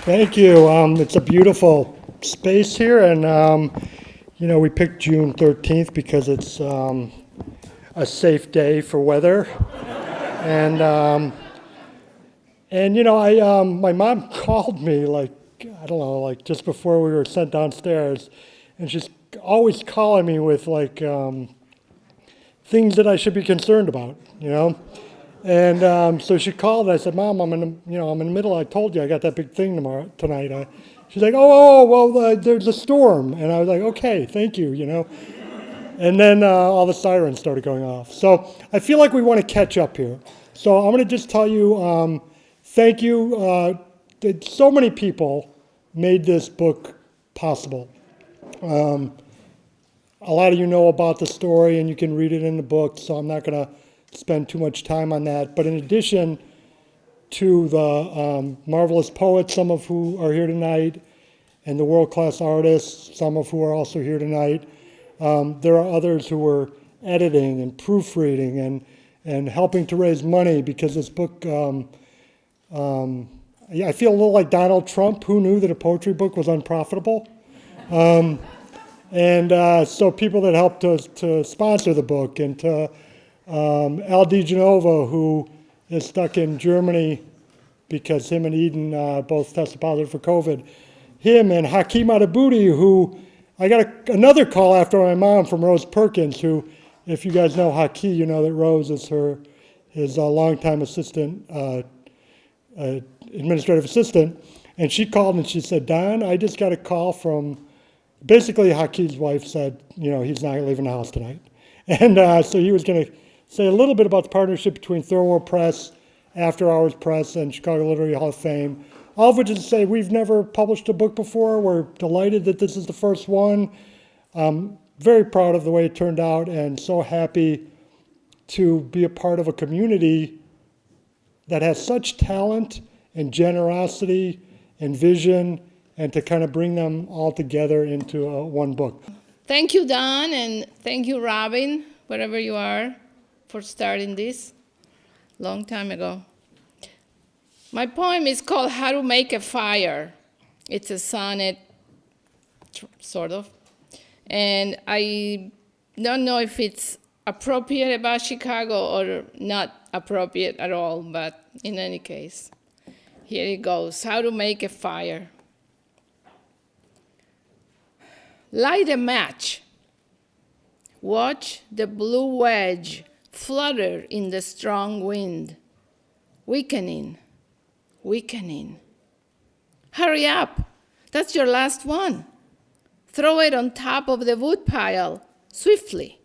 Thank you. It's a beautiful space here, and we picked June 13th because it's a safe day for weather. And my mom called me I don't know, just before we were sent downstairs, and she's always calling me with things that I should be concerned about. And so she called, and I said, "Mom, I'm in the middle. I told you I got that big thing tonight." She's like, "Oh, there's a storm," and I was like, "Okay, thank you." And then all the sirens started going off. So I feel like we want to catch up here. So I'm going to just tell you, thank you. That so many people made this book possible. A lot of you know about the story, and you can read it in the book, so I'm not going to spend too much time on that. But in addition to the marvelous poets, some of who are here tonight, and the world-class artists, some of who are also here tonight, there are others who were editing and proofreading and helping to raise money, because this book, I feel a little like Donald Trump, who knew that a poetry book was unprofitable. So people that helped to sponsor the book, and to Al DiGenova, who is stuck in Germany because him and Eden both tested positive for COVID. Him and Hakeem Adabudi, who I got another call after my mom from Rose Perkins, who, if you guys know Hakeem, you know that Rose is his longtime assistant, administrative assistant. And she called and she said, "Don, I just got a call from," basically Hakeem's wife said, he's not leaving the house tonight. And so he was going to say a little bit about the partnership between Third World Press, After Hours Press, and Chicago Literary Hall of Fame. All of which is to say, we've never published a book before. We're delighted that this is the first one. Very proud of the way it turned out, and so happy to be a part of a community that has such talent and generosity and vision, and to kind of bring them all together into one book. Thank you, Don, and thank you, Robin, wherever you are, for starting this long time ago. My poem is called How to Make a Fire. It's a sonnet, sort of, and I don't know if it's appropriate about Chicago or not appropriate at all, but in any case, here it goes. How to make a fire. Light a match. Watch the blue wedge flutter in the strong wind, weakening, weakening. Hurry up, that's your last one. Throw it on top of the wood pile swiftly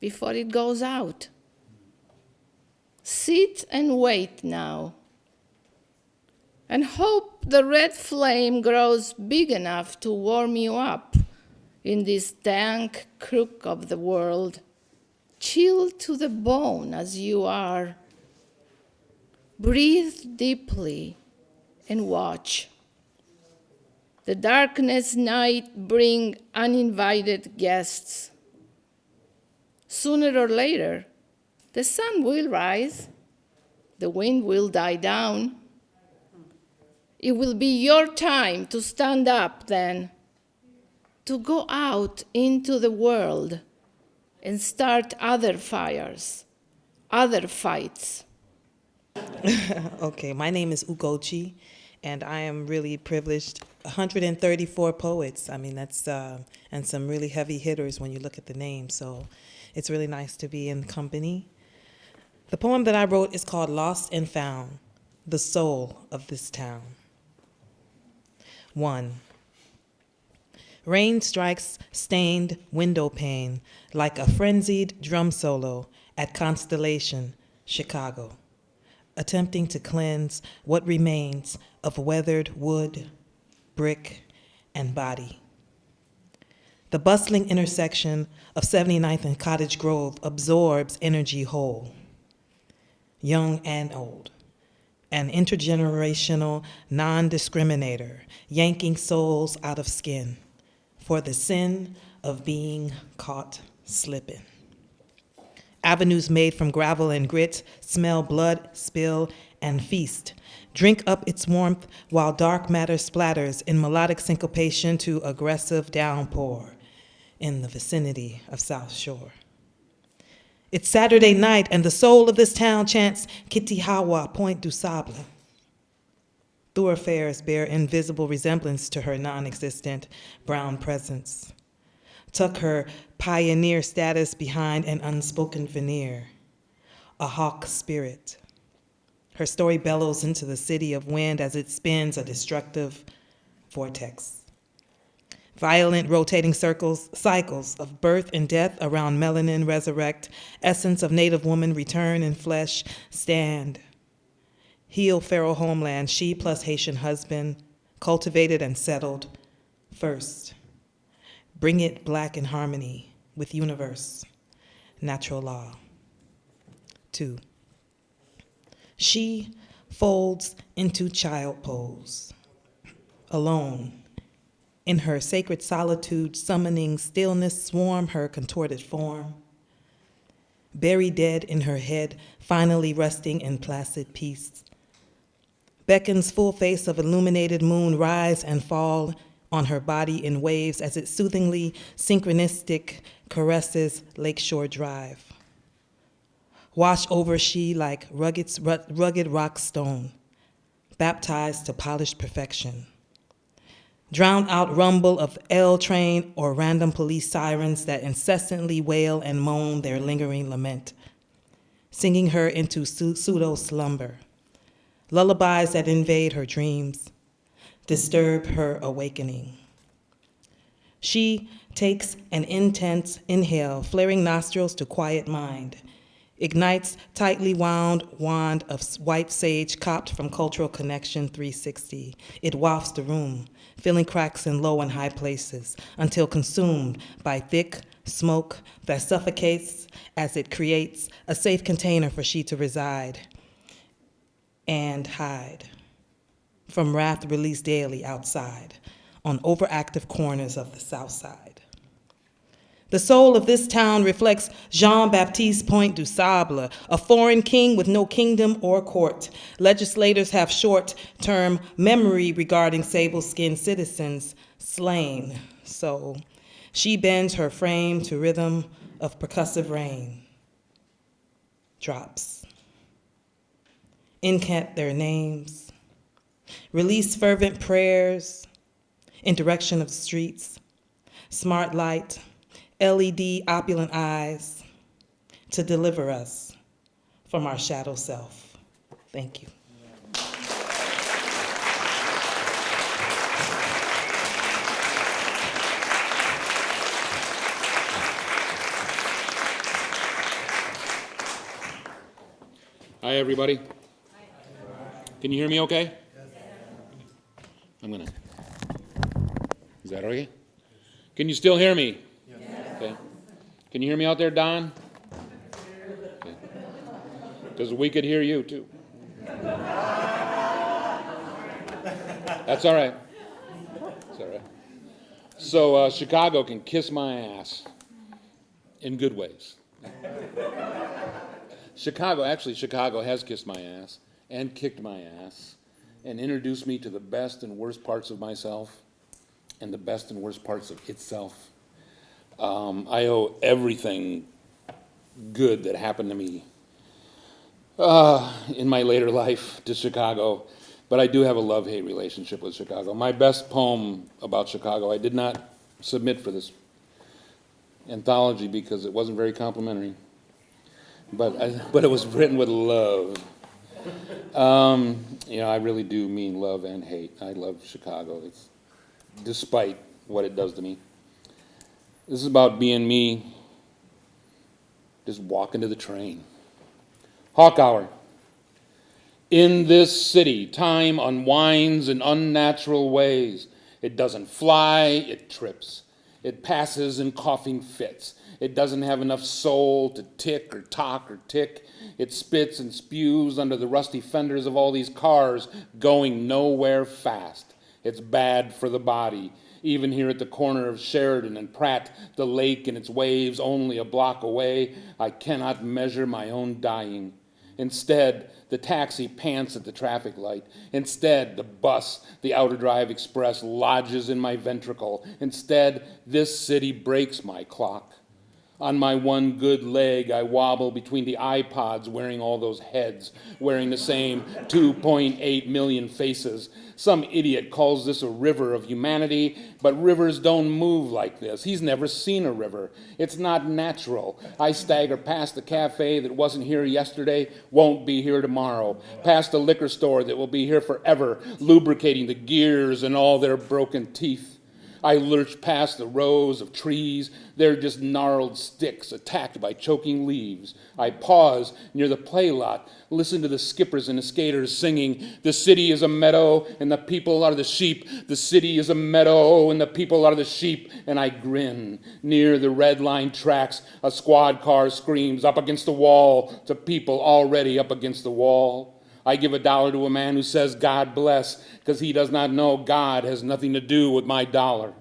before it goes out. Sit and wait now, and hope the red flame grows big enough to warm you up in this dank crook of the world, chilled to the bone as you are. Breathe deeply and watch. The darkness night bring uninvited guests. Sooner or later, the sun will rise, the wind will die down. It will be your time to stand up then, to go out into the world and start other fires, other fights. Okay, my name is Ugochi, and I am really privileged. 134 poets. I mean, that's, and some really heavy hitters when you look at the name, so it's really nice to be in company. The poem that I wrote is called Lost and Found, the Soul of This Town. 1. Rain strikes stained window pane like a frenzied drum solo at Constellation, Chicago, attempting to cleanse what remains of weathered wood, brick, and body. The bustling intersection of 79th and Cottage Grove absorbs energy whole, young and old, an intergenerational non-discriminator, yanking souls out of skin for the sin of being caught slipping. Avenues made from gravel and grit smell blood, spill, and feast. Drink up its warmth while dark matter splatters in melodic syncopation to aggressive downpour in the vicinity of South Shore. It's Saturday night, and the soul of this town chants Kitihawa Point du Sable. Thoroughfares bear invisible resemblance to her non-existent brown presence. Tuck her pioneer status behind an unspoken veneer, a hawk spirit. Her story bellows into the city of wind as it spins a destructive vortex. Violent rotating cycles of birth and death around melanin resurrect, essence of native woman return in flesh, stand. Heal feral homeland, she plus Haitian husband, cultivated and settled first. Bring it black in harmony with universe, natural law. 2. She folds into child pose, alone. In her sacred solitude, summoning stillness, swarm her contorted form. Buried dead in her head, finally resting in placid peace. Beckons full face of illuminated moon rise and fall on her body in waves as it soothingly, synchronistic caresses Lakeshore Drive. Wash over she like rugged rock stone, baptized to polished perfection. Drown out rumble of L train or random police sirens that incessantly wail and moan their lingering lament, singing her into pseudo slumber. Lullabies that invade her dreams, disturb her awakening. She takes an intense inhale, flaring nostrils to quiet mind, ignites tightly wound wand of white sage copped from Cultural Connection 360. It wafts the room, filling cracks in low and high places, until consumed by thick smoke that suffocates as it creates a safe container for she to reside and hide from wrath released daily outside on overactive corners of the South Side. The soul of this town reflects Jean-Baptiste Point du Sable, a foreign king with no kingdom or court. Legislators have short-term memory regarding sable-skinned citizens slain, so she bends her frame to rhythm of percussive rain. Drops. Incant their names. Release fervent prayers in direction of the streets. Smart light, LED opulent eyes to deliver us from our shadow self. Thank you. Hi, everybody. Can you hear me okay? Is that okay? Can you still hear me? Okay. Can you hear me out there, Don? Okay. Because we could hear you, too. That's all right. That's all right. So Chicago can kiss my ass in good ways. Chicago has kissed my ass and kicked my ass and introduced me to the best and worst parts of myself and the best and worst parts of itself. I owe everything good that happened to me in my later life to Chicago, but I do have a love-hate relationship with Chicago. My best poem about Chicago, I did not submit for this anthology because it wasn't very complimentary, but it was written with love. I really do mean love and hate. I love Chicago. It's despite what it does to me. This is about being me, just walking to the train. Hawk hour. In this city, time unwinds in unnatural ways. It doesn't fly, it trips. It passes in coughing fits. It doesn't have enough soul to tick or talk or tick. It spits and spews under the rusty fenders of all these cars going nowhere fast. It's bad for the body. Even here at the corner of Sheridan and Pratt, the lake and its waves only a block away, I cannot measure my own dying. Instead, the taxi pants at the traffic light. Instead, the bus, the Outer Drive Express, lodges in my ventricle. Instead, this city breaks my clock. On my one good leg, I wobble between the iPods wearing all those heads, wearing the same 2.8 million faces. Some idiot calls this a river of humanity, but rivers don't move like this. He's never seen a river. It's not natural. I stagger past the cafe that wasn't here yesterday, won't be here tomorrow, past the liquor store that will be here forever, lubricating the gears and all their broken teeth. I lurch past the rows of trees. They're just gnarled sticks attacked by choking leaves. I pause near the play lot, listen to the skippers and the skaters singing, "The city is a meadow and the people are the sheep. The city is a meadow and the people are the sheep." And I grin. Near the red line tracks, a squad car screams, "Up against the wall," to people already up against the wall. I give $1 to a man who says, "God bless," because he does not know God has nothing to do with my dollar.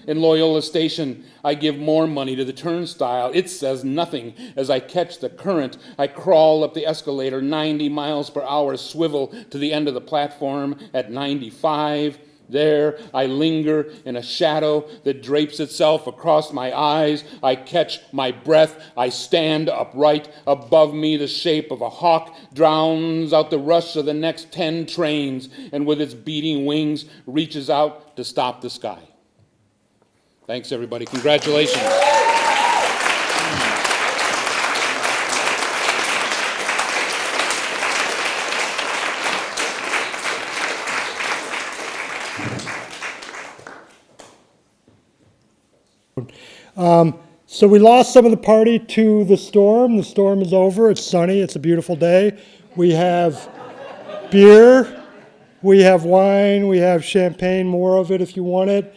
In Loyola Station, I give more money to the turnstile. It says nothing. As I catch the current, I crawl up the escalator, 90 miles per hour, swivel to the end of the platform at 95. There, I linger in a shadow that drapes itself across my eyes. I catch my breath. I stand upright. Above me, the shape of a hawk drowns out the rush of the next 10 trains, and with its beating wings, reaches out to stop the sky. Thanks, everybody. Congratulations. So we lost some of the party to the storm. The storm is over. It's sunny. It's a beautiful day. We have beer. We have wine. We have champagne, more of it if you want it.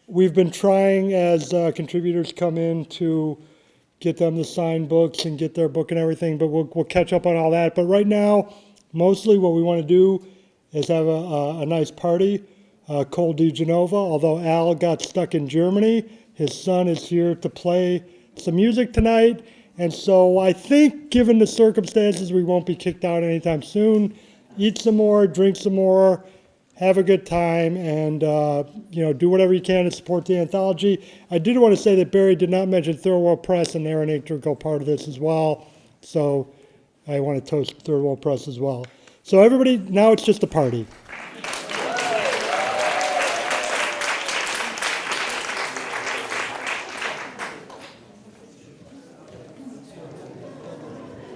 We've been trying, as contributors come in, to get them to sign books and get their book and everything, but we'll catch up on all that. But right now, mostly what we want to do is have a nice party. Col di Genova, although Al got stuck in Germany, his son is here to play some music tonight. And so I think, given the circumstances, we won't be kicked out anytime soon. Eat some more, drink some more, have a good time, and do whatever you can to support the anthology. I did want to say that Barry did not mention Third World Press, and they're an integral part of this as well. So I want to toast Third World Press as well. So everybody, now it's just a party.